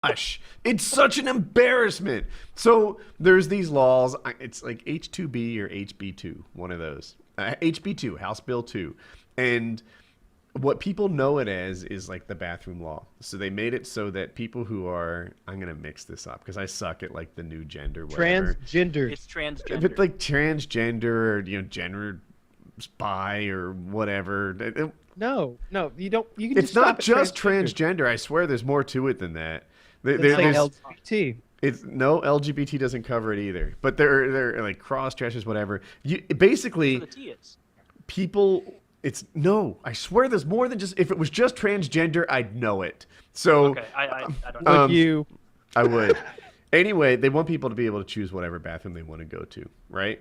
Gosh, it's such an embarrassment. So there's these laws. It's like H2B or HB2, one of those. HB2, House Bill 2. And what people know it as is like the bathroom law. So they made it so that people who are, I'm going to mix this up because I suck at like the new gender, whatever. Transgender. It's If it's transgender. like transgender or, gender spy or whatever. No, you don't. You can It's just stop not at just transgender. transgender. I swear there's more to it than that. Then say There's LGBT. it's no LGBT doesn't cover it either. But they're like cross dressers, whatever. You basically That's what the T is. people. It's no. I swear there's more than just. If it was just transgender, I'd know it. So Okay, I don't know. Would you? I would. Anyway, they want people to be able to choose whatever bathroom they want to go to, right?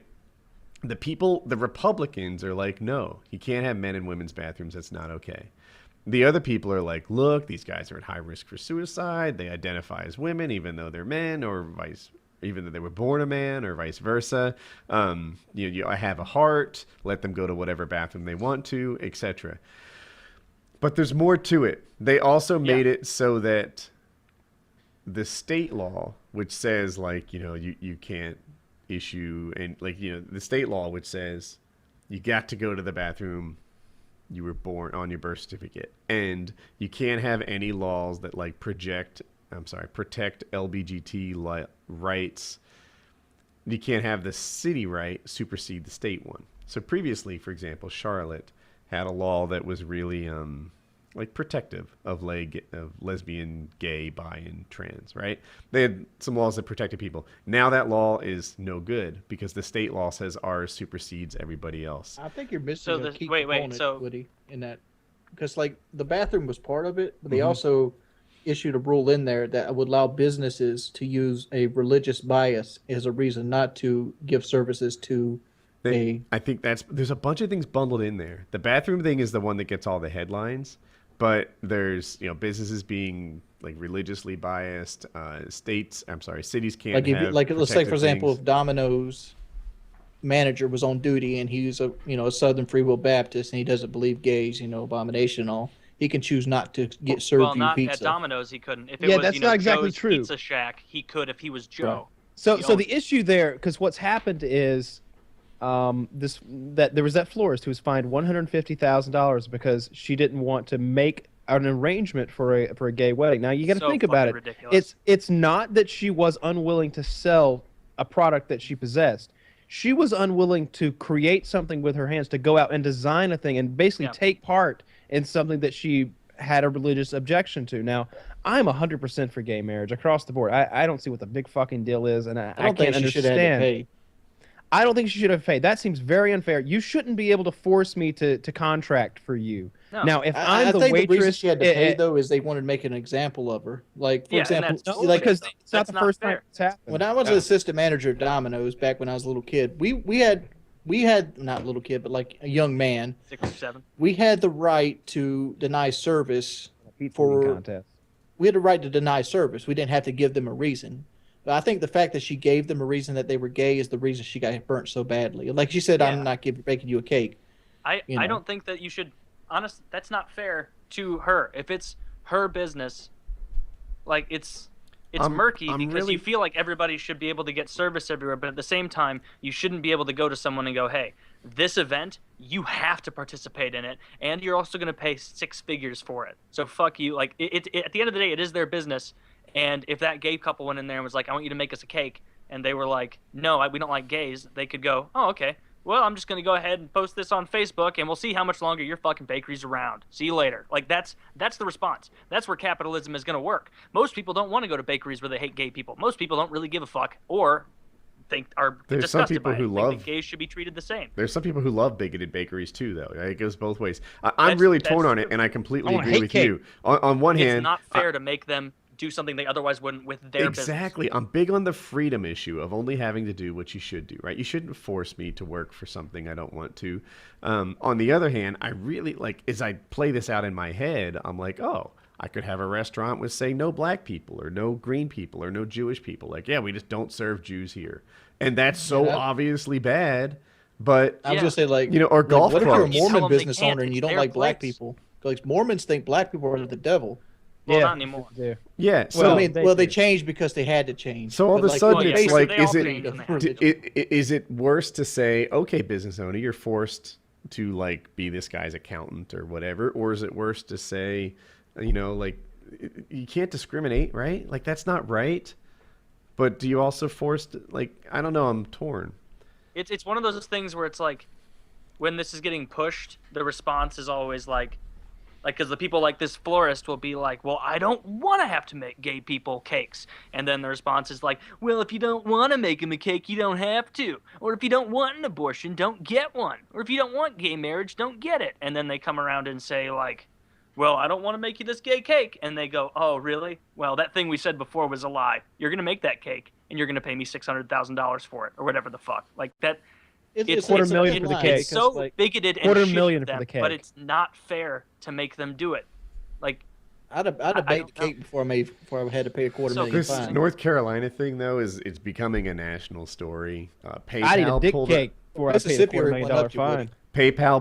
The Republicans are like, no, you can't have men and women's bathrooms. That's not okay. The other people are like, look, these guys are at high risk for suicide. They identify as women, even though they're men, or even though they were born a man, or vice versa. I have a heart. Let them go to whatever bathroom they want to, etc. But there's more to it. They also made it so that the state law, which says like, you can't issue, and like, the state law, which says you got to go to the bathroom you were born on your birth certificate, and you can't have any laws that like protect LGBT rights. You can't have the city right supersede the state one. So previously, for example, Charlotte had a law that was really like protective of lesbian, gay, bi, and trans, right? They had some laws that protected people. Now that law is no good because the state law says ours supersedes everybody else. I think you're missing So a the key wait, component, so Woody, in that, because like the bathroom was part of it, but they Mhm. also issued a rule in there that would allow businesses to use a religious bias as a reason not to give services to a. I think there's a bunch of things bundled in there. The bathroom thing is the one that gets all the headlines, but there's businesses being like religiously biased. Cities can't Like if have like let's say for protective example, things. if Domino's manager was on duty and he's a Southern Free Will Baptist and he doesn't believe gays, abomination and all, he can choose not to get well, served you not at pizza. Domino's. He couldn't. If it Yeah, was that's not exactly Joe's true. Pizza Shack, he could if he was Right. Joe. So He so owns the issue there, because what's happened is, this that there was that florist who was fined $150,000 because she didn't want to make an arrangement for a gay wedding. Now you got to So think about fucking it. ridiculous. It's not that she was unwilling to sell a product that she possessed. She was unwilling to create something with her hands, to go out and design a thing and basically Yeah. take part in something that she had a religious objection to. Now, I'm 100% for gay marriage across the board. I don't see what the big fucking deal is, and I I don't can't think she should have had to understand. pay. I don't think she should have paid. That seems very unfair. You shouldn't be able to force me to contract for you. No. Now, if I I'm the think the reason waitress, she had to pay though is they wanted to make an example of her. Like for Yeah, and example, that's no, bullshit, like because though. it's not That's the not first time fair. it's happened. when I was an assistant manager at Domino's back when I was a little kid, we had not a little kid, but like a young man. 6 or 7. We had the right to deny service. Pizza eating for- contest. We had the right to deny service. We didn't have to give them a reason. But I think the fact that she gave them a reason that they were gay is the reason she got burnt so badly. Like she said, Yeah. I'm not baking you a cake. I You know. don't think that you should. That's not fair to her. If it's her business, like it's murky I'm because really- you feel like everybody should be able to get service everywhere, but at the same time, you shouldn't be able to go to someone and go, "Hey, this event, you have to participate in it, and you're also going to pay 6 figures for it." So fuck you. Like at the end of the day, it is their business. And if that gay couple went in there and was like, "I want you to make us a cake," and they were like, "No, we don't like gays," they could go, "Oh, okay. Well, I'm just going to go ahead and post this on Facebook, and we'll see how much longer your fucking bakery's around. See you later." Like, that's the response. That's where capitalism is going to work. Most people don't want to go to bakeries where they hate gay people. Most people don't really give a fuck or are There's some disgusted people by who it. Think love- that gays should be treated the same. There's some people who love bigoted bakeries too, though. It goes both ways. I'm That's- really torn that's on it, true. and I completely I wanna agree hate with cake. you. On one It's hand, not fair to make them do something they otherwise wouldn't with their business. exactly. I'm big on the freedom issue of only having to do what you should do, right? You shouldn't force me to work for something I don't want to. On the other hand, I really like, as I play this out in my head, I'm like, oh, I could have a restaurant with, say, no black people or no green people or no Jewish people. Like, yeah, we just don't serve Jews here. And that's so Yeah. obviously bad. But I was Yeah. gonna say like or golf what if you're a clubs. You tell Mormon them they business can't. owner and you It's don't their like black place. people? Like Mormons think black people are the devil. Well, yeah, not anymore. Yeah. Yeah. So Well, Well, I mean, they they do. changed because they had to change. So all of But, a sudden well, yeah, it's so like, they all is it, changed and they have is it worse to say, okay, business owner, you're forced to like be this guy's accountant or whatever, or is it worse to say, you know, like you can't discriminate, right? Like that's not right. But do you also force like I don't know, I'm torn. It's one of those things where it's like, when this is getting pushed, the response is always like, because the people like this florist will be like, well, I don't want to have to make gay people cakes. And then the response is like, well, if you don't want to make them a cake, you don't have to. Or if you don't want an abortion, don't get one. Or if you don't want gay marriage, don't get it. And then they come around and say like, well, I don't want to make you this gay cake. And they go, oh, really? Well, that thing we said before was a lie. You're going to make that cake, and you're going to pay me $600,000 for it, or whatever the fuck. Like that. It's $250,000 for the cake. It's so Like, bigoted and shitty $250,000 of for them, the cake. but it's not fair to make them do it. Like, I'd have I baked the don't cake before I had to pay a quarter So million This fine. North Carolina thing though it's becoming a national story. PayPal I need a dick pulled cake before I pay a Mississippi $250,000 went up to it. fine. PayPal